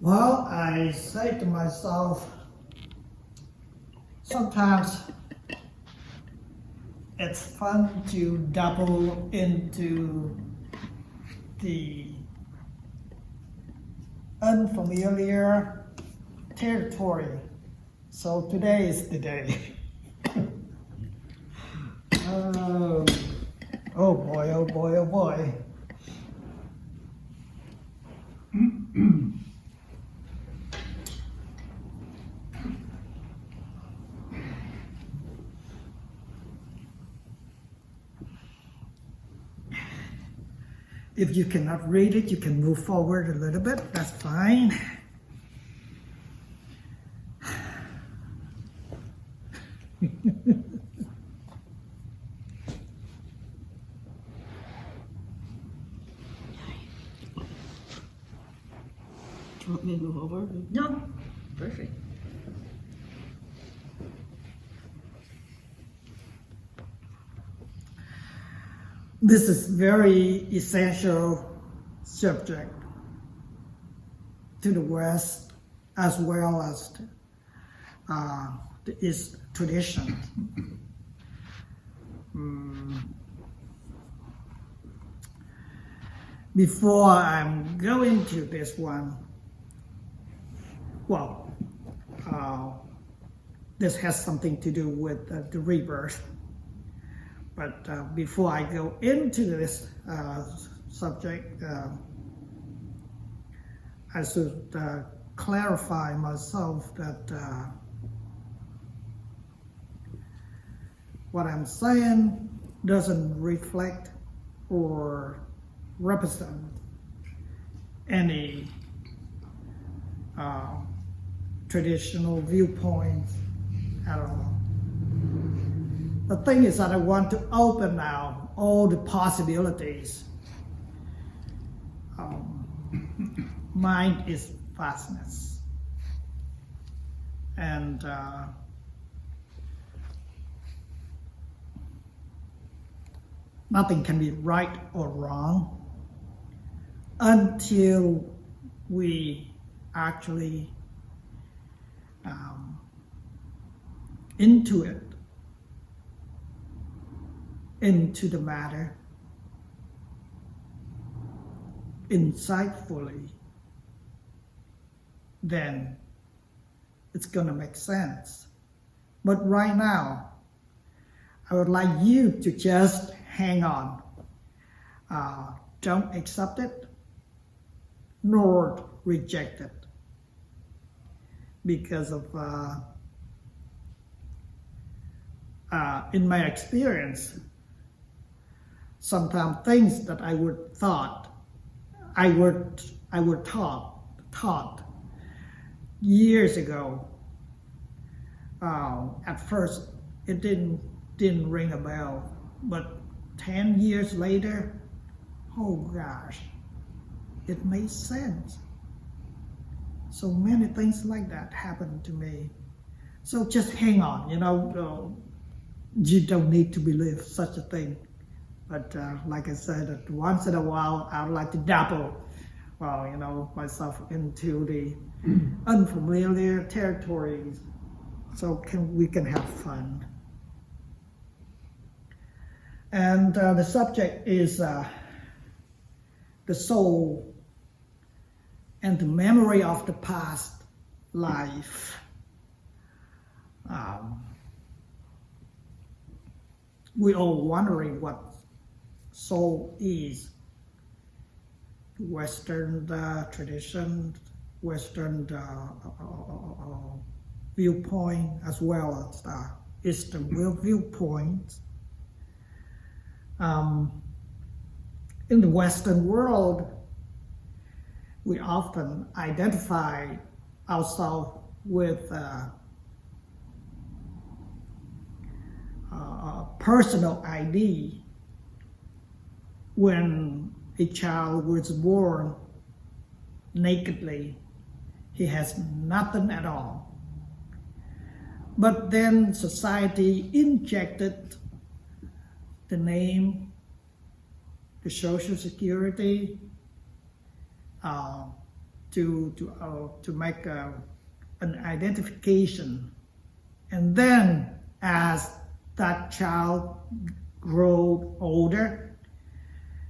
Well, I say to myself, sometimes it's fun to dabble into the unfamiliar territory. So today is the day. Oh boy, oh boy, oh boy. If you cannot read it, you can move forward a little bit, that's fine. Do you want me to move over? No, perfect. This is very essential subject to the West as well as the East tradition. Before I'm going to this one, well, this has something to do with the rebirth. But before I go into this subject, I should clarify myself that what I'm saying doesn't reflect or represent any traditional viewpoints at all. The thing is that I want to open now all the possibilities. Mind is vastness. And nothing can be right or wrong until we actually intuit into the matter insightfully, then it's gonna make sense. But right now, I would like you to just hang on. Don't accept it, nor reject it. Because of, in my experience, sometimes things that I would taught years ago. At first, it didn't ring a bell, but 10 years later, oh gosh, it made sense. So many things like that happened to me. So just hang on, you don't need to believe such a thing. But like I said, once in a while, I would like to dabble, myself into the unfamiliar territories, so we can have fun. And the subject is the soul and the memory of the past life. We all wondering what soul is. Western tradition, Western viewpoint, as well as Eastern viewpoint. In the Western world, we often identify ourselves with a personal ID. When a child was born nakedly, he has nothing at all. But then society injected the name, the social security, to make an identification, and then as that child grew older,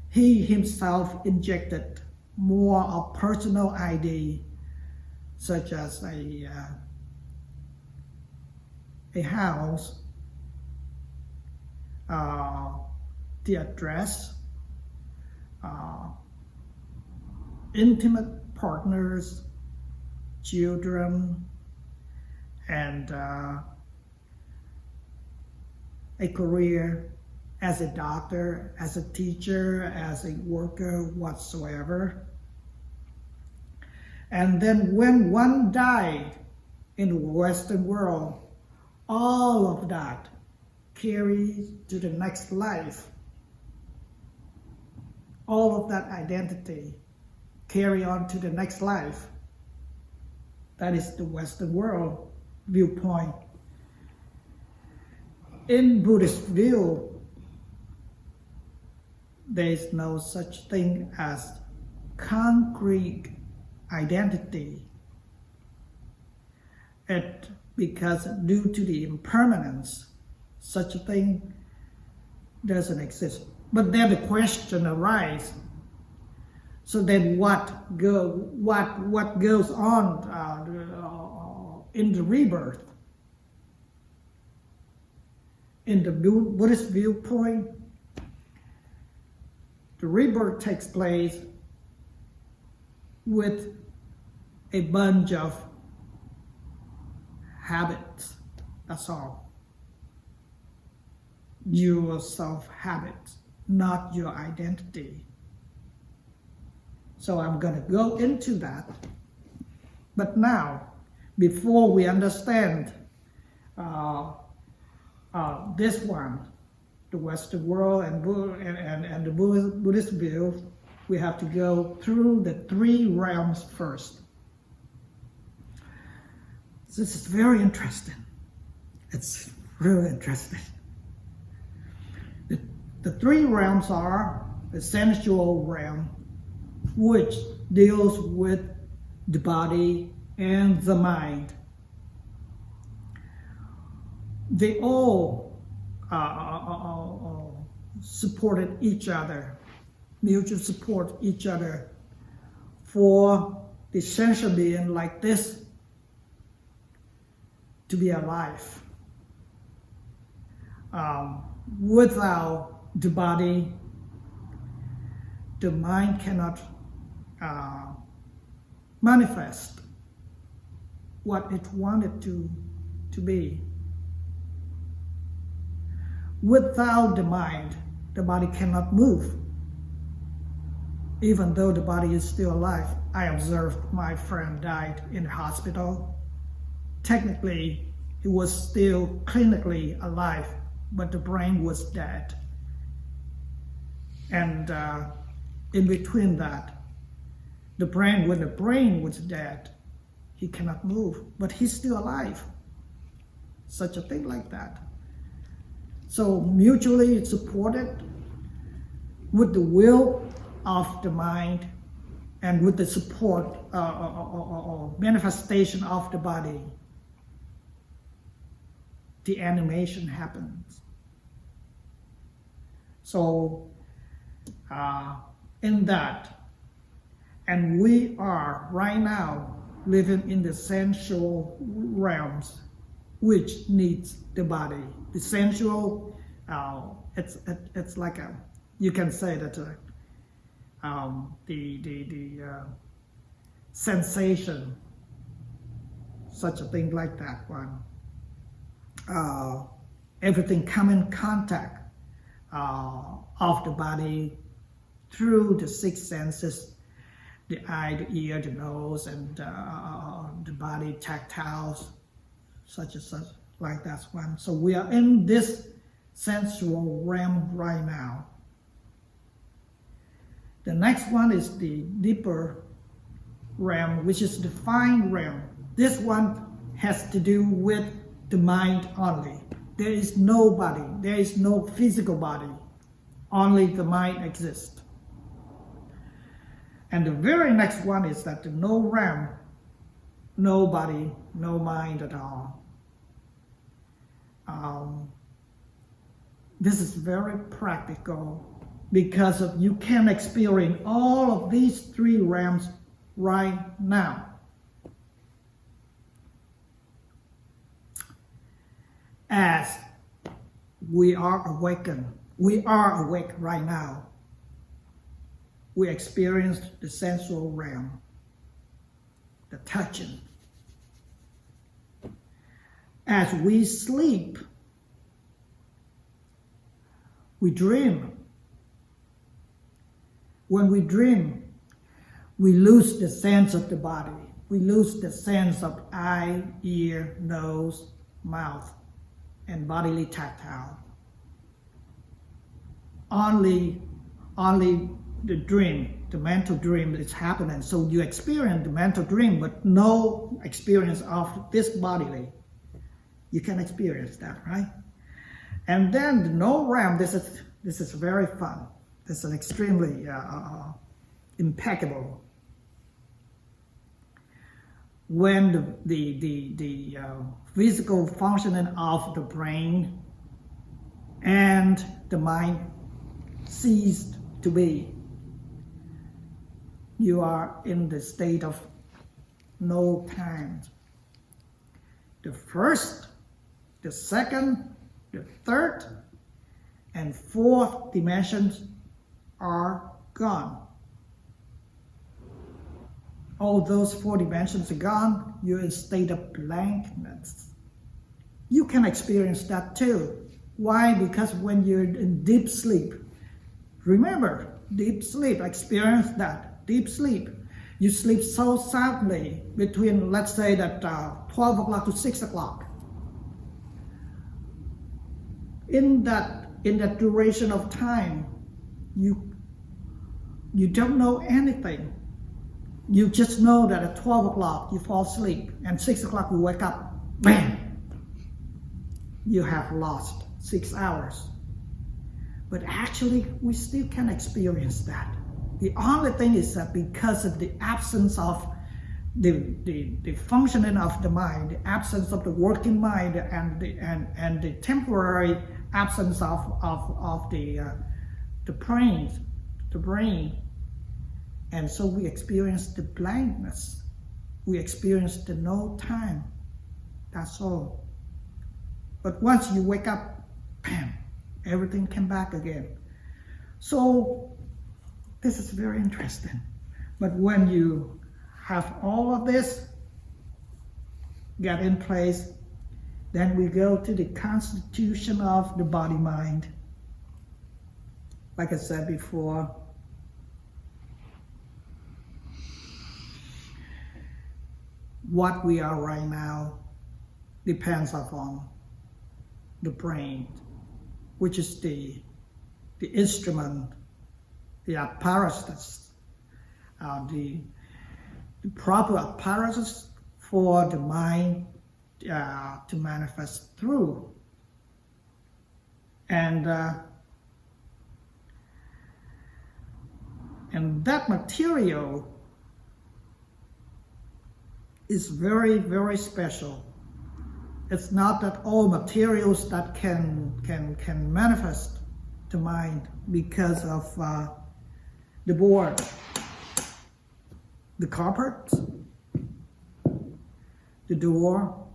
he himself injected more of personal ID, such as a house, the address, intimate partners, children, and a career as a doctor, as a teacher, as a worker, whatsoever. And then when one died in the Western world, all of that carries to the next life. All of that identity carry on to the next life. That is the Western world viewpoint. In Buddhist view, there is no such thing as concrete identity. Because due to the impermanence, such a thing doesn't exist. But then the question arises, so then what goes on in the rebirth? In the Buddhist viewpoint, the rebirth takes place with a bunch of habits, that's all. Your self-habits, not your identity. So I'm going to go into that. But now, before we understand this one, the Western world and the Buddhist view, we have to go through the three realms first. This is very interesting. It's really interesting. The three realms are the sensual realm, which deals with the body and the mind. They all supported each other, mutual support each other for the sensual being like this to be alive. Without the body, the mind cannot manifest what it wanted to be. Without the mind, the body cannot move. Even though the body is still alive. I observed my friend died in the hospital. Technically, he was still clinically alive, but the brain was dead. And in between that, when the brain was dead, he cannot move, but he's still alive. Such a thing like that. So mutually supported with the will of the mind and with the support or manifestation of the body, the animation happens. So in that, and we are right now living in the sensual realms, which needs the body. The sensual, it's like you can say that the sensation, such a thing like that one. Everything come in contact of the body through the six senses, the eye, the ear, the nose, and the body tactiles, such like that one. So we are in this sensual realm right now. The next one is the deeper realm, which is the fine realm. This one has to do with the mind only. There is no body, there is no physical body, only the mind exists. And the very next one is that the no realm, no body, no mind at all. This is very practical because you can experience all of these three realms right now. As we are awakened, we are awake right now. We experience the sensual realm, the touching. As we sleep, we dream. When we dream, we lose the sense of the body. We lose the sense of eye, ear, nose, mouth, and bodily tactile. Only the dream, the mental dream is happening. So you experience the mental dream, but no experience of this bodily. You can experience that, right? And then the no realm, this is very fun. This is extremely impeccable. When the physical functioning of the brain and the mind ceased to be, you are in the state of no time. The first, the second, the third, and fourth dimensions are gone. All those four dimensions are gone. You're in a state of blankness. You can experience that too. Why? Because when you're in deep sleep, remember, deep sleep, experience that. Deep sleep. You sleep so soundly between, let's say that 12 o'clock to 6 o'clock. In that duration of time, you don't know anything. You just know that at 12 o'clock you fall asleep and 6 o'clock you wake up. Bam! You have lost 6 hours. But actually, we still can experience that. The only thing is that because of the absence of the functioning of the mind, the absence of the working mind, and the temporary absence of the brain, and so we experience the blankness. We experience the no time. That's all. But once you wake up, bam, everything came back again. So this is very interesting. But when you have all of this get in place, then we go to the constitution of the body-mind. Like I said before, what we are right now depends upon the brain, which is the instrument, the apparatus, the proper apparatus for the mind to manifest through. And that material is very, very special. It's not that all materials that can manifest to mind because of the board, the carpet, the door,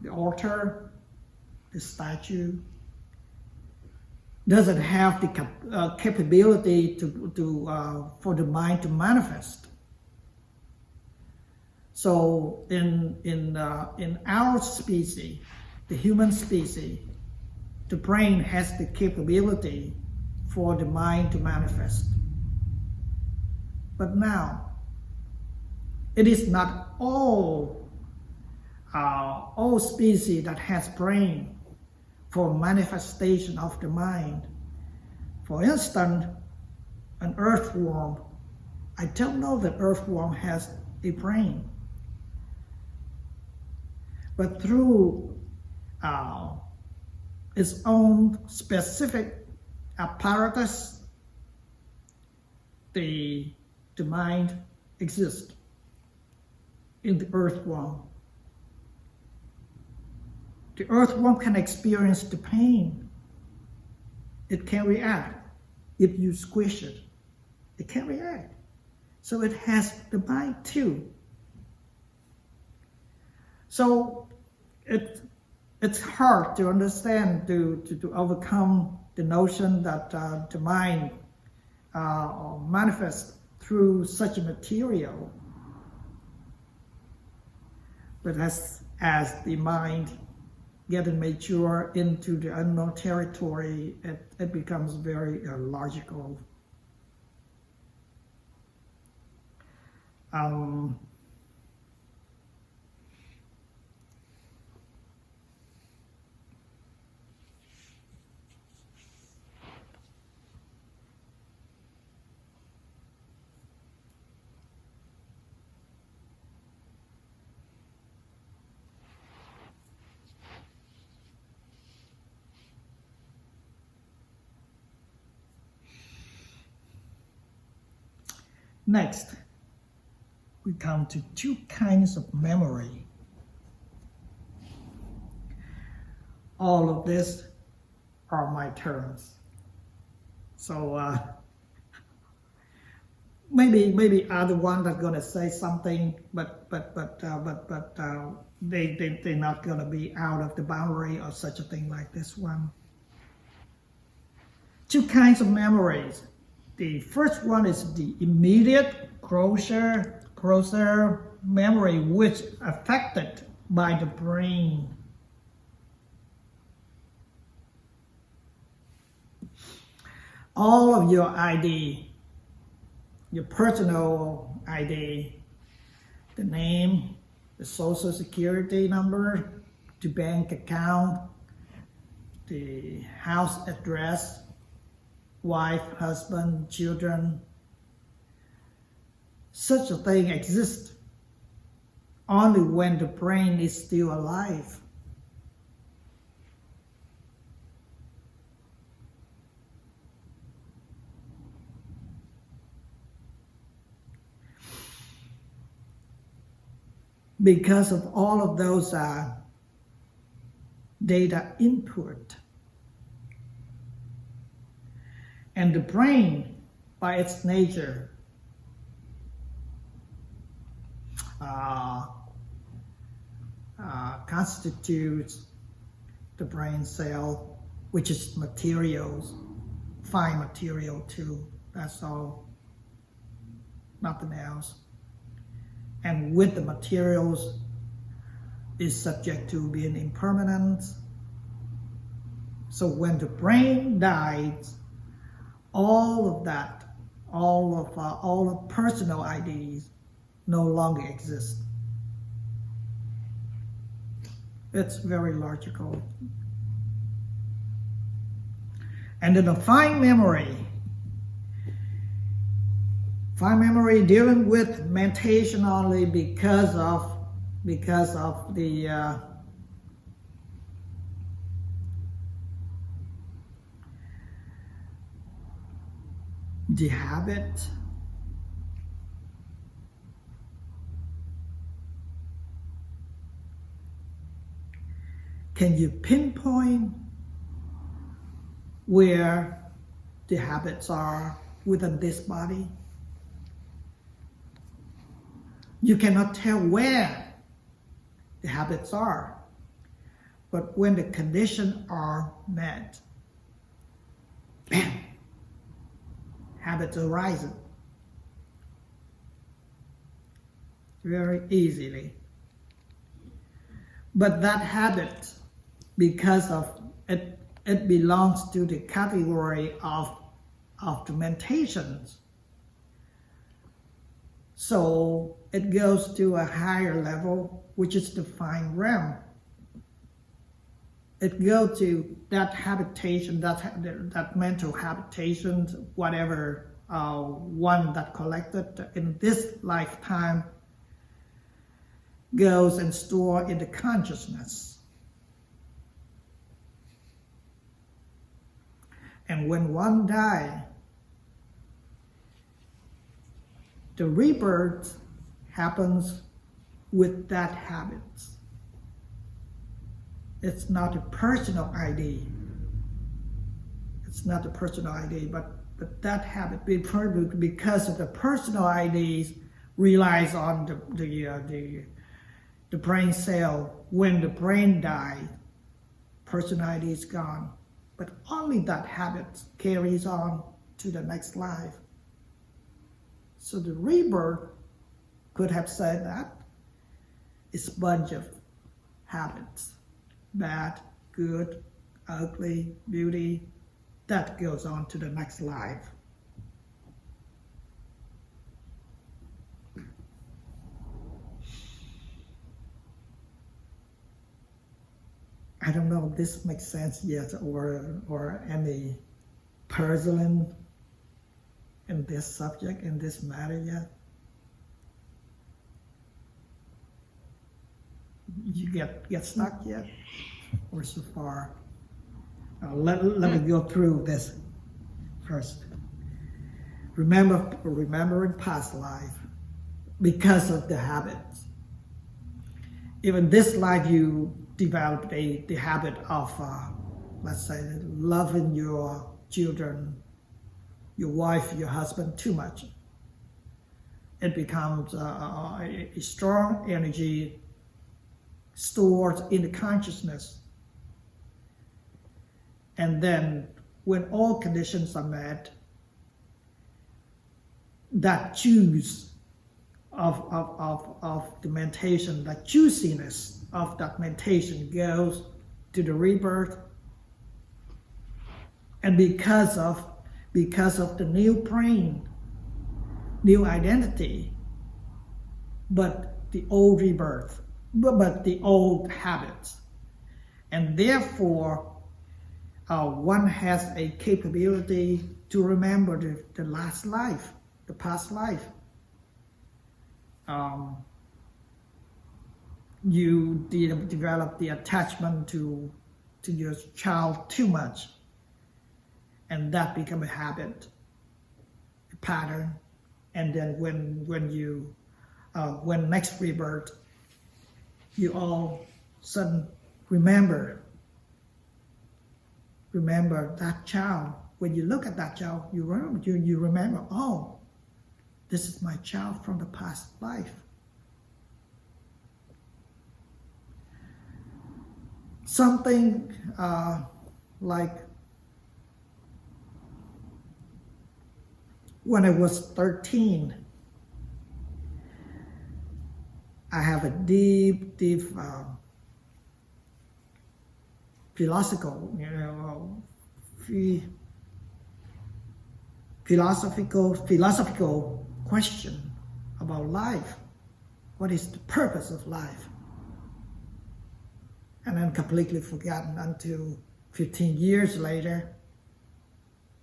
the altar, the statue, doesn't have the capability to for the mind to manifest. So in our species, the human species, the brain has the capability for the mind to manifest. But now, it is not all species that has brain for manifestation of the mind. For instance, an earthworm. I don't know that earthworm has a brain. But through its own specific apparatus, the the mind exists in the earthworm. The earthworm can experience the pain. It can react. If you squish it, it can react. So it has the mind too. So it's hard to understand, to overcome the notion that the mind manifests through such a material. But as the mind getting mature into the unknown territory, it becomes very logical. Next, we come to two kinds of memory. All of this are my terms. So maybe other one that's gonna say something, but they're not gonna be out of the boundary or such a thing like this one. Two kinds of memories. The first one is the immediate, closer memory, which affected by the brain. All of your ID, your personal ID, the name, the social security number, the bank account, the house address, wife, husband, children. Such a thing exists only when the brain is still alive. Because of all of those data input. And the brain, by its nature, constitutes the brain cell, which is materials, fine material too, that's all, nothing else. And with the materials is subject to being impermanent. So when the brain dies, all of that, all of personal IDs no longer exist. It's very logical. And then a fine memory dealing with mentation only because of the habit. Can you pinpoint where the habits are within this body? You cannot tell where the habits are, but when the conditions are met, bam, habits arise very easily. But that habit, because of it, it belongs to the category of the meditations. So it goes to a higher level, which is the fine realm. It goes to that habitation, that mental habitation, whatever one that collected in this lifetime goes and stored in the consciousness. And when one dies, the rebirth happens with that habit. It's not a personal ID. It's not a personal ID, but that habit, because of the personal IDs, relies on the brain cell. When the brain dies, personal ID is gone. But only that habit carries on to the next life. So the rebirth could have said that it's a bunch of habits, bad, good, ugly, beauty, that goes on to the next life. I don't know if this makes sense yet, or any puzzling in this subject, in this matter yet. You get stuck yet, or so far? Let me go through this first. Remembering past life because of the habits. Even this life, you developed the habit of, let's say, loving your children, your wife, your husband too much. It becomes a strong energy stored in the consciousness. And then when all conditions are met, that choose of the meditation, that choosiness of that meditation goes to the rebirth. And because of the new brain, new identity, but the old rebirth, but the old habits. And therefore, one has a capability to remember the last life, the past life. You develop the attachment to your child too much, and that becomes a habit, a pattern. And then when next rebirth, you all sudden remember that child. When you look at that child, you remember, oh, this is my child from the past life. Something like when I was 13, I have a deep philosophical question about life. What is the purpose of life? And then completely forgotten until 15 years later,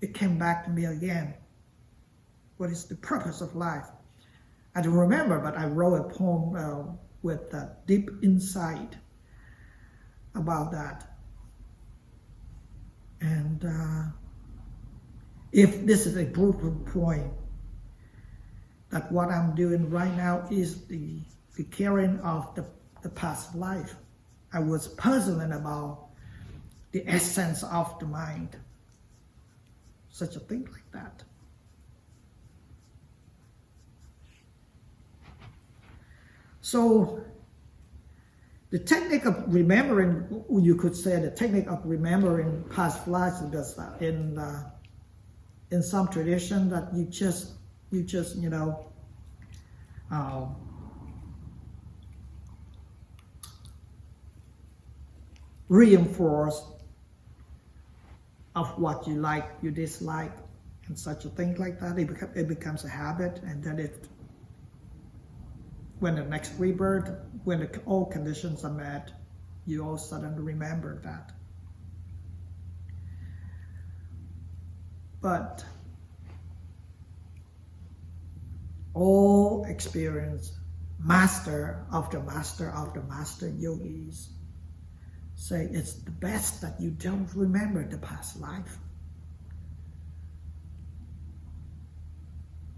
it came back to me again. What is the purpose of life? I don't remember, but I wrote a poem with deep insight about that. And if this is a proof point that what I'm doing right now is the carrying of the past life, I was puzzling about the essence of the mind, such a thing like that. So the technique of remembering, you could say the technique of remembering past lives is in some tradition that you just reinforce of what you like, you dislike, and such a thing like that. It becomes a habit, and then when the next rebirth, when all conditions are met, you all suddenly remember that. But all experience, master after master after master yogis say it's the best that you don't remember the past life.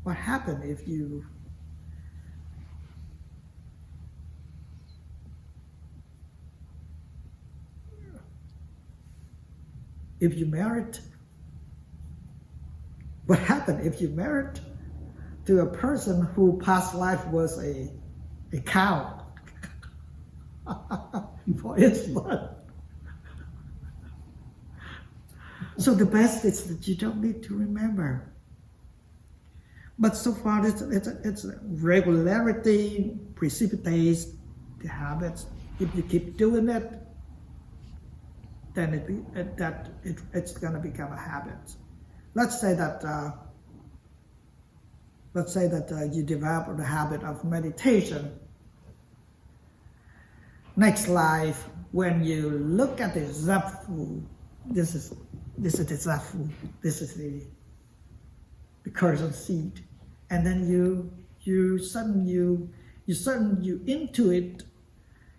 What happened if you if you married, what happened if you married to a person who past life was a cow, for instance? So the best is that you don't need to remember. But so far, it's regularity precipitates the habits. If you keep doing it, then it's going to become a habit. Let's say that you develop the habit of meditation. Next life, when you look at the zafu, this is the zafu, this is the cursor seed, and then you into it.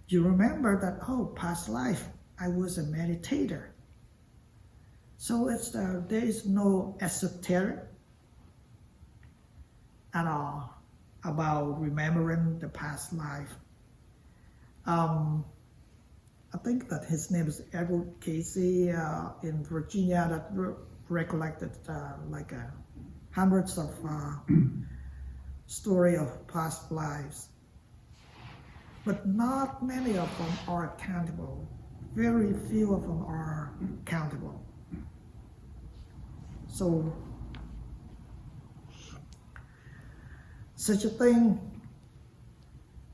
You remember that, oh, past life I was a meditator. So there is no esoteric at all about remembering the past life. I think that his name is Edward Casey in Virginia that recollected like hundreds of story of past lives. But not many of them are accountable. Very few of them are accountable. So such a thing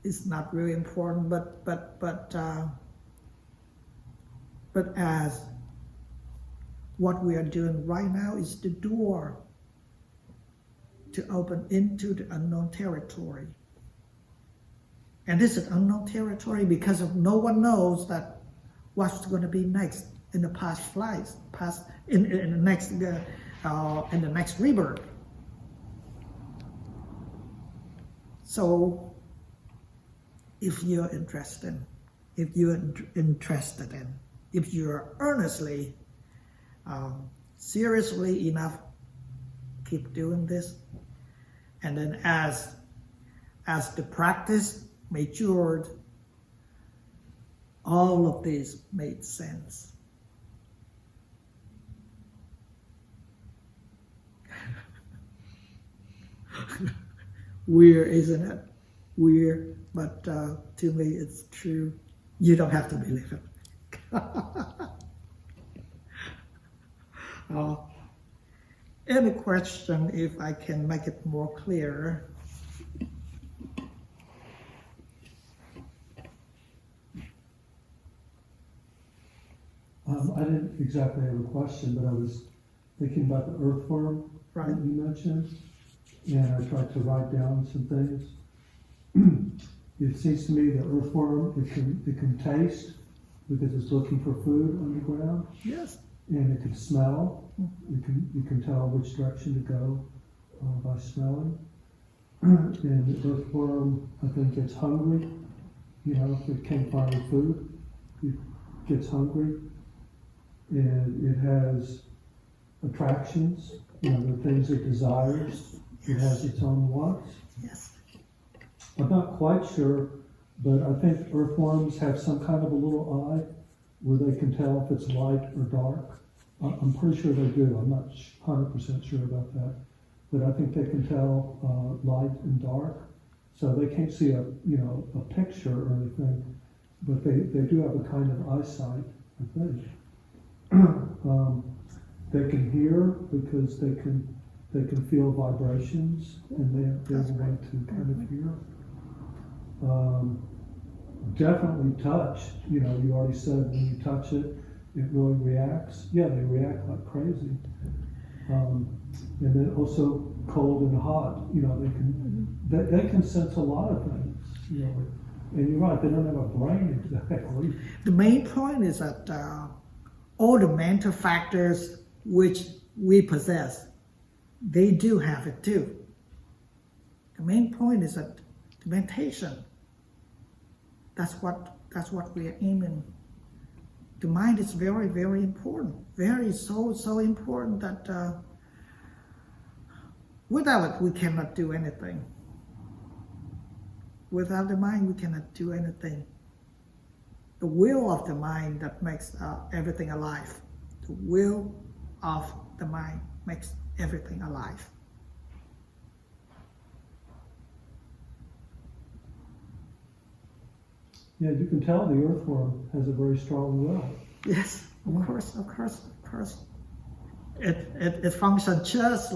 is not really important, but as what we are doing right now is the door to open into the unknown territory. And this is unknown territory because of no one knows that what's going to be next in the past lives, in the next rebirth. So, if you're interested in, if you're earnestly, seriously enough, keep doing this, and then as the practice matured, all of this made sense. Weird, isn't it? Weird, but to me it's true. You don't have to believe it. Any question, if I can make it more clear? I didn't exactly have a question, but I was thinking about the earthworm that you mentioned, and I tried to write down some things. It seems to me the earthworm, it can taste because it's looking for food on the ground. Yes. And it can smell. You can tell which direction to go by smelling. And the earthworm, I think, gets hungry. You know, if it can't find food, it gets hungry. And it has attractions, you know, the things it desires. It has its own wants. Yes. I'm not quite sure, but I think earthworms have some kind of a little eye where they can tell if it's light or dark. I'm pretty sure they do. I'm not 100% sure about that, but I think they can tell light and dark. So they can't see a picture or anything, but they do have a kind of eyesight, I think. They can hear because they can feel vibrations, and they're able to kind of hear. Definitely touch. You know, you already said when you touch it, it really reacts. Yeah, they react like crazy. And then also cold and hot. You know, they can sense a lot of things. You know, and you're right, they don't have a brain exactly. The main point is that all the mental factors which we possess, they do have it too. The main point is that the meditation, that's what we are aiming. The mind is very, very important. So important that without it we cannot do anything. Without the mind we cannot do anything. The will of the mind that makes everything alive. The will of the mind makes everything alive. Yeah, you can tell the earthworm has a very strong will. Yes, of course. It functions just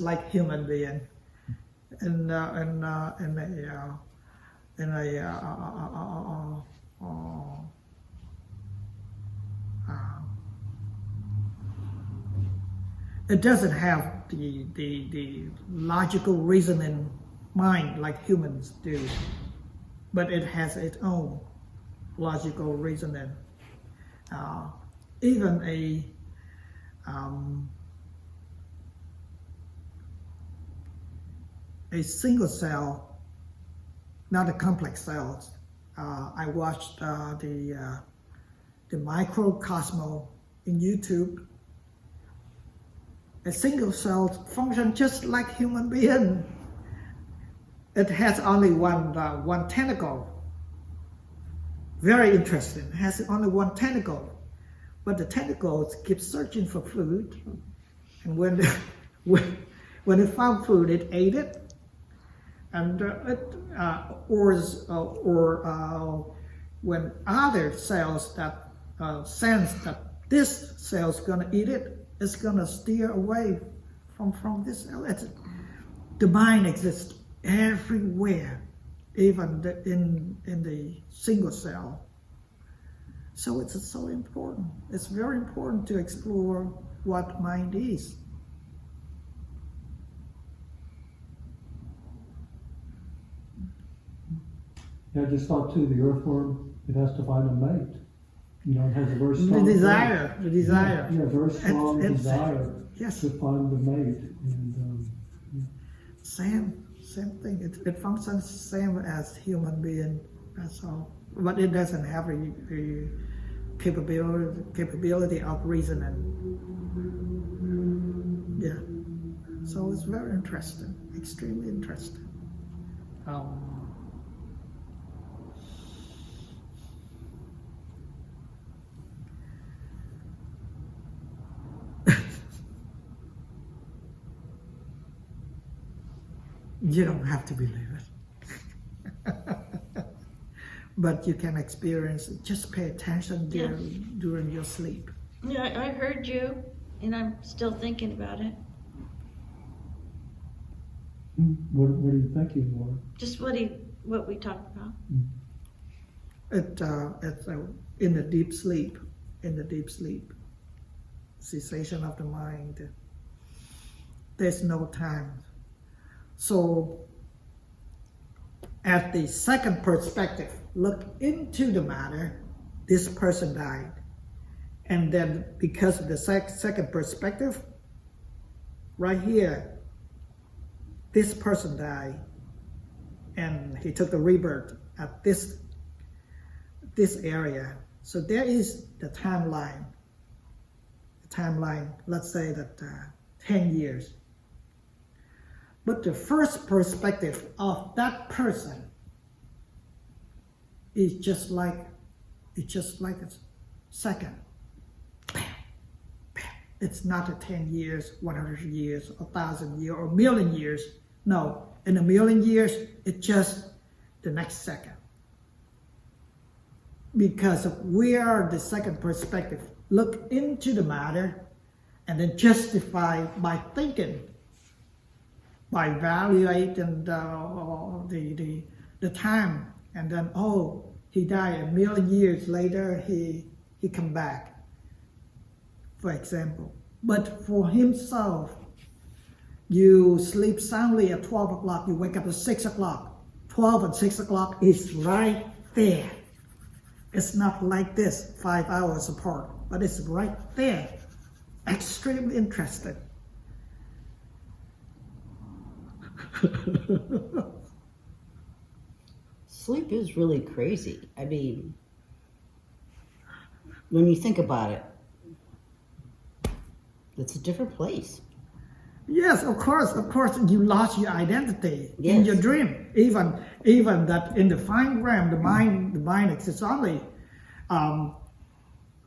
like human being, in it doesn't have the logical reasoning mind like humans do, but it has its own logical reasoning. Even a single cell, not a complex cells. I watched the microcosmo in YouTube. A single cell functions just like human being. It has only one tentacle. Very interesting. It has only one tentacle, but the tentacles keep searching for food, and when it found food, it ate it, and when other cells that sense that this cell is gonna eat it, it's gonna steer away from this cell. The mind exists everywhere, even in the single cell. So it's so important. It's very important to explore what mind is. Yeah, I just thought too, the earthworm, it has to find a mate. You know, it has a very strong The desire. Yeah, very strong desire yes. to find the mate. And Same thing. It functions same as human being. That's all. But it doesn't have the capability of reasoning. Yeah. So it's very interesting. Extremely interesting. You don't have to believe it. But you can experience it. Just pay attention during your sleep. Yeah, I heard you, and I'm still thinking about it. what are you thinking, Laura? Just what we talked about. It's in the deep sleep. Cessation of the mind. There's no time. So, at the second perspective, look into the matter, this person died. And then because of the second perspective, right here, this person died. And he took a rebirth at this area. So there is the timeline. Let's say that 10 years. But the first perspective of that person is just like a second. Bam, bam. It's not a 10 years, 100 years, 1,000 years, or a million years. No, in a million years, it's just the next second. Because we are the second perspective. Look into the matter and then justify by thinking, by evaluating the time, and then he died a million years later, he come back, for example. But for himself, you sleep soundly at 12 o'clock, you wake up at 6 o'clock. 12 and 6 o'clock is right there. It's not like this, 5 hours apart, but it's right there. Extremely interesting. Sleep is really crazy. I mean, when you think about it, it's a different place. Yes, of course, you lost your identity in Yes. your dream. Even that in the fine realm, the mind exists only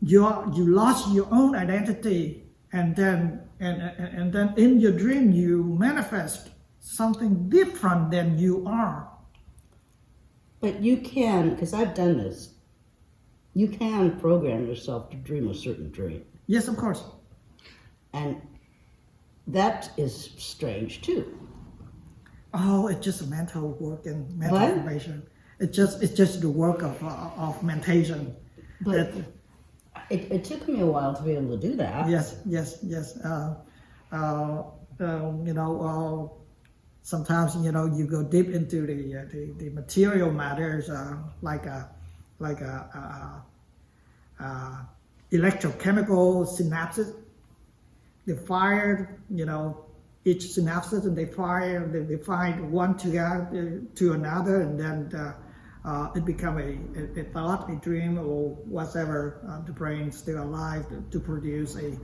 you lost your own identity, and then in your dream you manifest something different than you are. But you can, because I've done this, you can program yourself to dream a certain dream. Yes, of course. And that is strange too. Oh, it's just mental work and mental What? information. It's just the work of meditation. But it took me a while to be able to do that. Yes. Sometimes you go deep into the material matters, like electrochemical synapses. They fire, each synapses, and they find one to another, and then it become a thought, a dream, or whatever. The brain still alive to produce a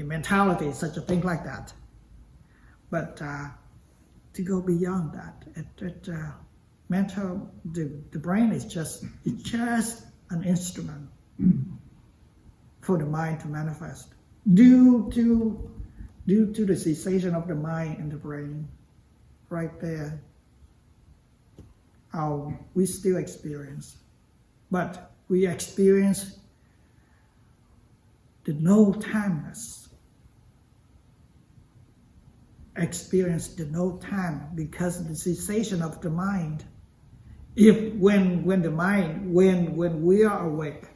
mentality, such a thing like that. But to go beyond that, the brain is just an instrument for the mind to manifest due to the cessation of the mind and the brain. Right there, we still experience, but we experience the no timeness. Experience the no time because of the cessation of the mind. When we are awake,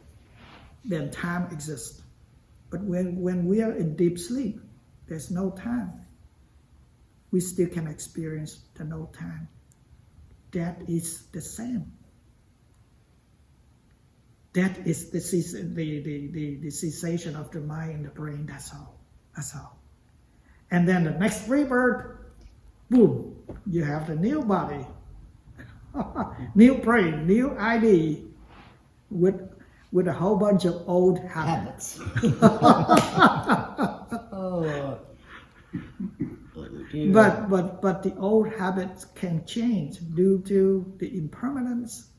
then time exists. But when we are in deep sleep, there's no time. We still can experience the no time. That is the same. That is the cessation of the mind and the brain. That's all. And then the next rebirth, boom, you have the new body, new brain, new ID, with a whole bunch of old habits. Oh. Dear. But the old habits can change due to the impermanence.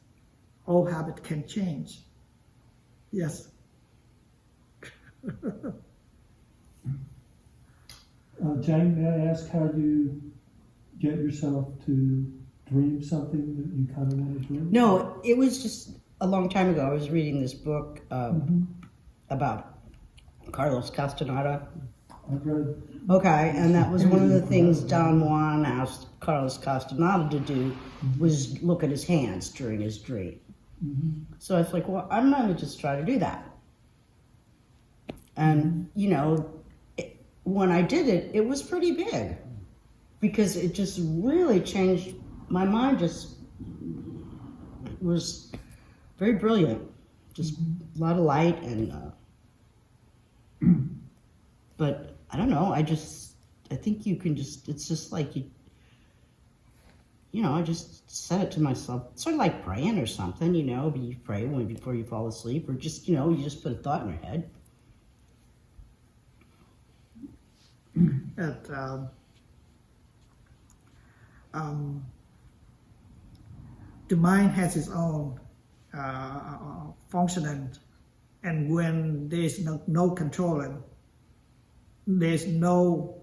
Old habit can change. Yes. Jane, may I ask how you get yourself to dream something that you kind of want to dream? No, it was just a long time ago. I was reading this book about Carlos Castaneda. I've read. Okay, and that was one of the things Don Juan asked Carlos Castaneda to do, was look at his hands during his dream. So I was like, well, I'm going to just try to do that. And, when I did it, it was pretty big because it just really changed my mind. Just was very brilliant, just a lot of light and. But I don't know. I think you can just. It's just like I just said it to myself, sort of like praying or something. You pray before you fall asleep, or just you just put a thought in your head. The mind has its own functioning, and when there's no controlling, there's no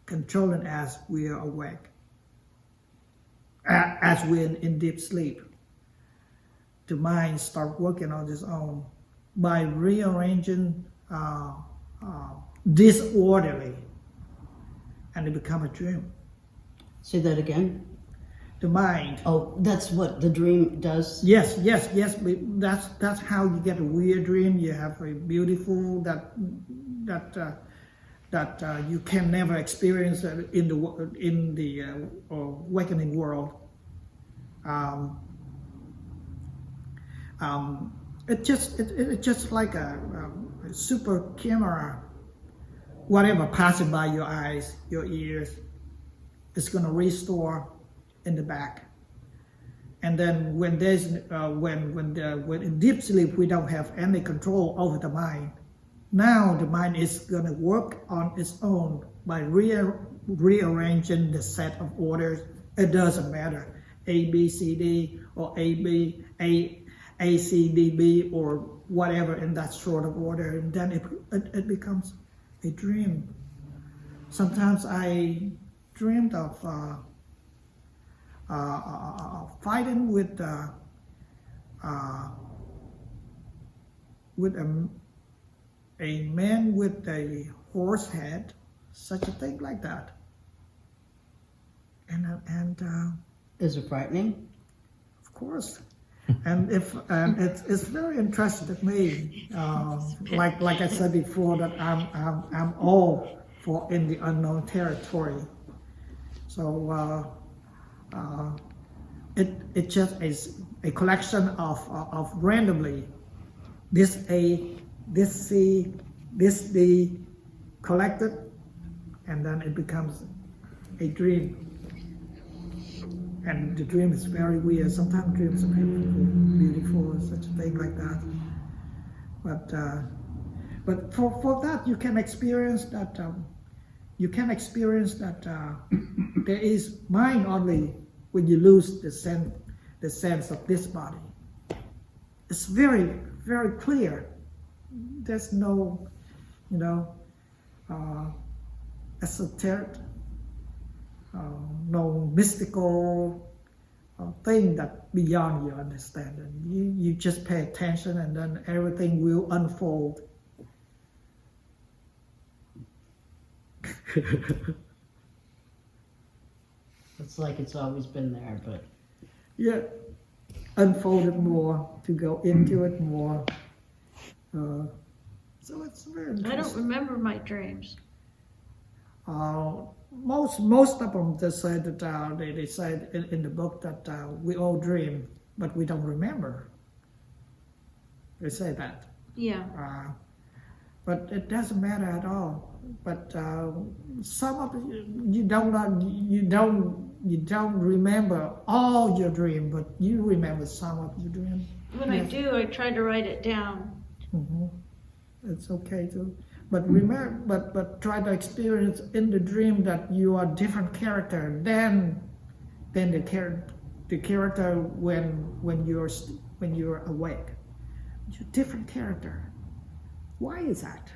controlling as we are awake, as we're in deep sleep. The mind starts working on its own by rearranging disorderly, and it becomes a dream. Say that again. The mind. Oh, that's what the dream does? Yes. That's how you get a weird dream. You have a beautiful that you can never experience in the awakening world. It's just like a super camera. Whatever passes by your eyes, your ears, it's going to restore in the back. And then when there's when in deep sleep we don't have any control over the mind. Now the mind is going to work on its own by rearranging the set of orders. It doesn't matter, A, B, C, D, or A, B, A, A, C, D, B, or whatever in that sort of order, and then it becomes a dream. Sometimes I dreamed of fighting with a man with a horse head, such a thing like that. And Is it frightening? of course, and it's very interesting to me. Like I said before, that I'm all for in the unknown territory. So it just is a collection of randomly this A, this C, this D collected, and then it becomes a dream. And the dream is very weird. Sometimes dreams are beautiful, such a thing like that. But for that you can experience that. There is mind only when you lose the sense of this body. It's very, very clear. There's no, esoteric, no mystical thing that beyond your understanding. You just pay attention, and then everything will unfold. It's like it's always been there, but Yeah, unfold it more, to go into it more. So it's very interesting. I don't remember my dreams. Most of them they say that they say in the book that we all dream, but we don't remember. They say that, Yeah. but it doesn't matter at all. But some of it, you don't remember all your dream, but you remember some of your dream. When I do, I try to write it down. Mm-hmm. It's okay too. But remember, but try to experience in the dream that you are different character than the character when you're awake. You're different character. Why is that?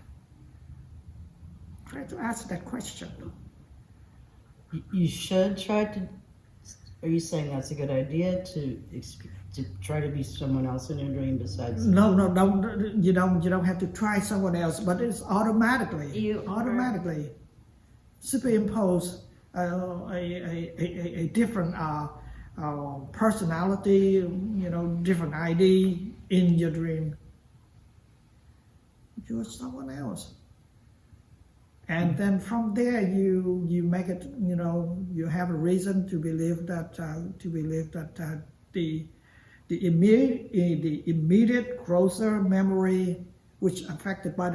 Try to ask that question. you should try to. Are you saying that's a good idea to try to be someone else in your dream besides? No. You don't have to try someone else, but it's automatically superimpose a different personality, different ID in your dream. You're someone else. And then from there, you make it. You have a reason to believe that the immediate grosser memory, which affected by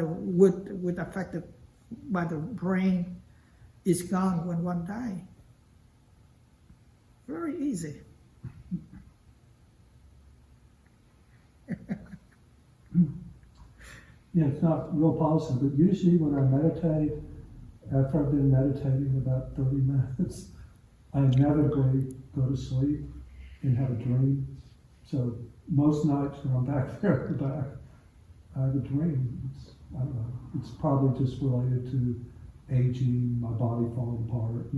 affected by the brain, is gone when one dies. Very easy. Yeah, it's not real policy, but usually when I meditate, after I've been meditating about 30 minutes, I inevitably go to sleep and have a dream. So most nights when I'm back there at the back, I have a dream. I don't know. It's probably just related to aging, my body falling apart,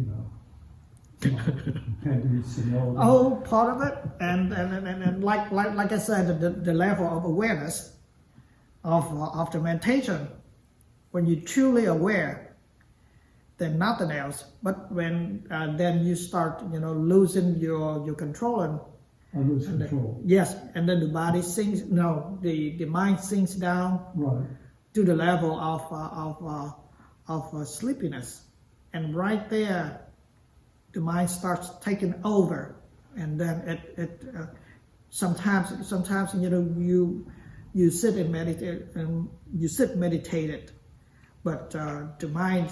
pending senility. Oh, part of it, and like I said, the level of awareness of the meditation, when you're truly aware, then nothing else. But when then you start, losing your control, I lose control. Yes, and then the body sinks. No, the mind sinks down Right. to the level of sleepiness, and right there, the mind starts taking over, and then it sometimes you sit and meditate, and you sit meditated, but the mind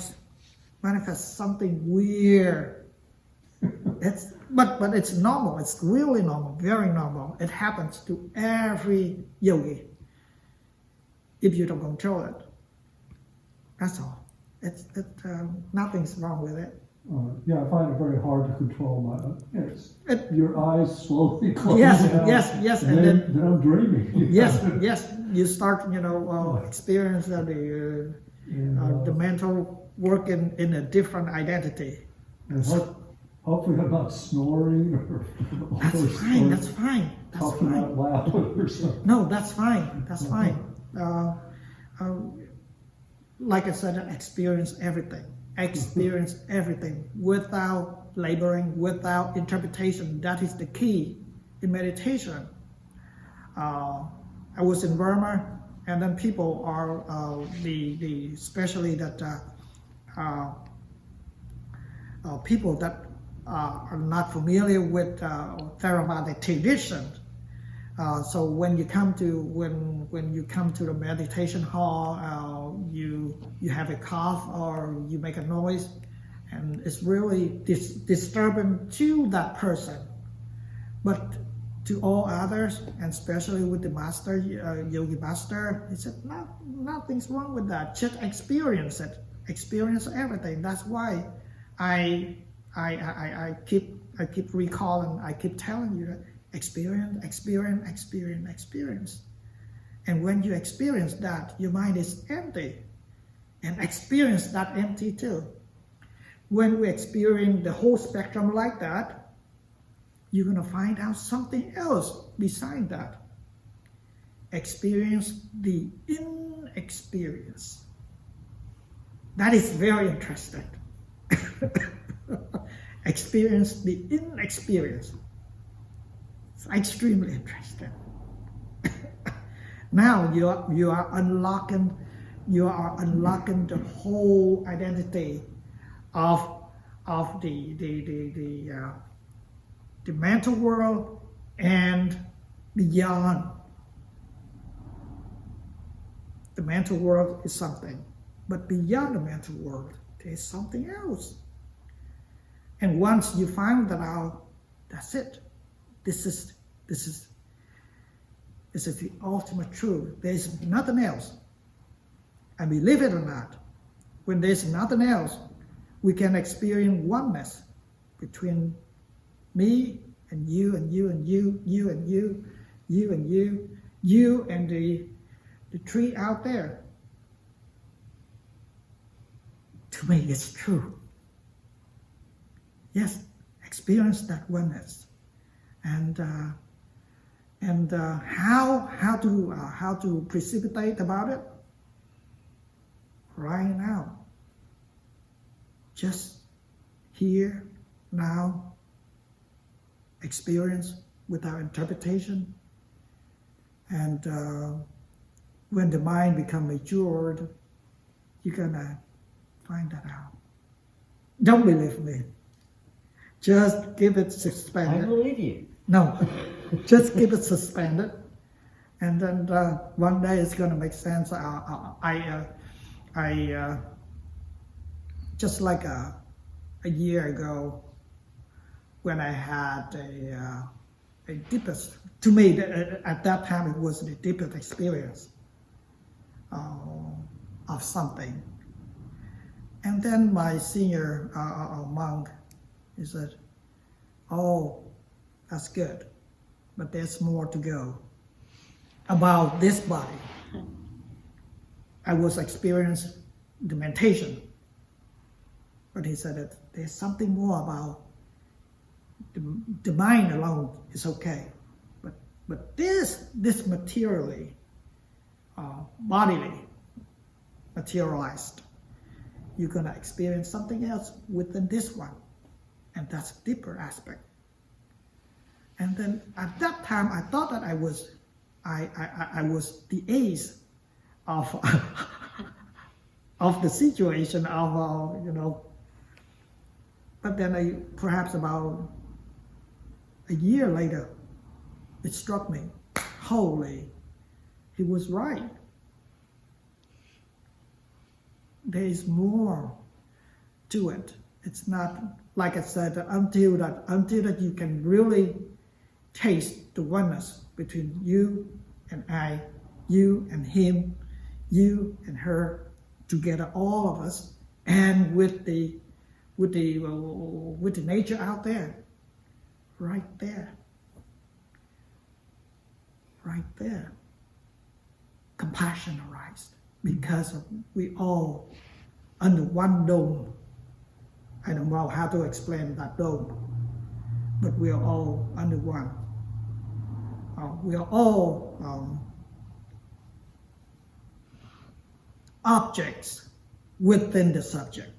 manifests something weird. But it's normal. It's really normal, very normal. It happens to every yogi if you don't control it. That's all. Nothing's wrong with it. Yeah, I find it very hard to control my. Yes, It- your eyes slowly close Yes, down. yes, and then I'm dreaming. yes, you start, experience the And, mental work in a different identity. and hopefully I'm not snoring or That's fine. That's talking fine. out loud or something. No, that's fine. That's fine. Uh, like I said, experience everything. Experience everything without labeling, without interpretation. That is the key in meditation. I was in Burma, and then people are especially that people that are not familiar with theravada tradition. So when you come to the meditation hall, you have a cough or you make a noise, and it's really disturbing to that person. But to all others, and especially with the master, yogi master, he said, nothing's wrong with that. Just experience it. Experience everything. That's why I keep recalling, I keep telling you that experience. And when you experience that, your mind is empty. And experience that empty too. When we experience the whole spectrum like that, you're going to find out something else beside that. Experience the inexperience. That is very interesting. Experience the inexperience. It's extremely interesting. Now you are unlocking the whole identity of the mental world and beyond. The mental world is something, but beyond the mental world, there's something else. And once you find that out, that's it. This is the ultimate truth. There's nothing else. And believe it or not, when there's nothing else, we can experience oneness between me and you and you and you, you and you, you and you and the tree out there. To me, it's true. Yes, experience that oneness, and how to precipitate about it right now. Just here, now, experience without interpretation. And when the mind becomes matured, you're gonna find that out. Don't believe me. Just give it I suspended. believe you. No, just keep it suspended, and then one day it's gonna make sense. I just like a year ago, when I had a deepest, to me at that time it was the deepest experience of something, and then my senior monk, he said, "Oh, that's good, but there's more to go about this body." I was experiencing the meditation, but he said that there's something more about the mind alone is okay, but this materially, bodily, materialized, you're gonna experience something else within this one, and that's a deeper aspect. And then at that time, I thought that I was the ace of of the situation of But then perhaps about a year later, it struck me, holy, he was right. There is more to it. It's not, like I said, until that you can really taste the oneness between you and I, you and him, you and her, together, all of us, and with the with the nature out there, right there, compassion arises because we all under one dome. I don't know how to explain that dome, but we are all under one. We are all objects within the subject.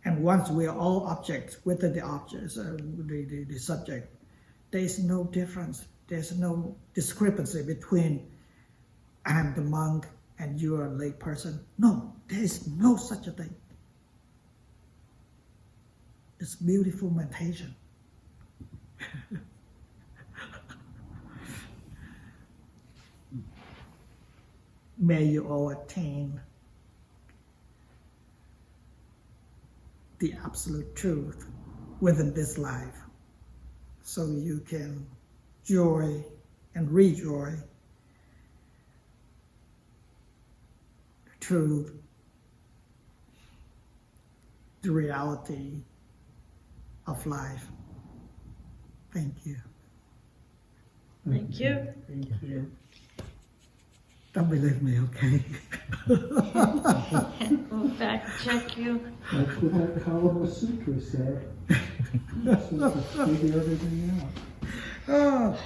And once we are all objects within the objects, the subject, there is no difference. There's no discrepancy between I'm the monk and you are a lay person. No, there is no such a thing. It's beautiful meditation. May you all attain the absolute truth within this life, so you can joy and rejoy the truth, the reality of life. Thank you. Thank you. Thank you. Don't believe me, okay? We'll fact check you. That's what that Kama Sutra said. It's supposed to figure everything out. Oh,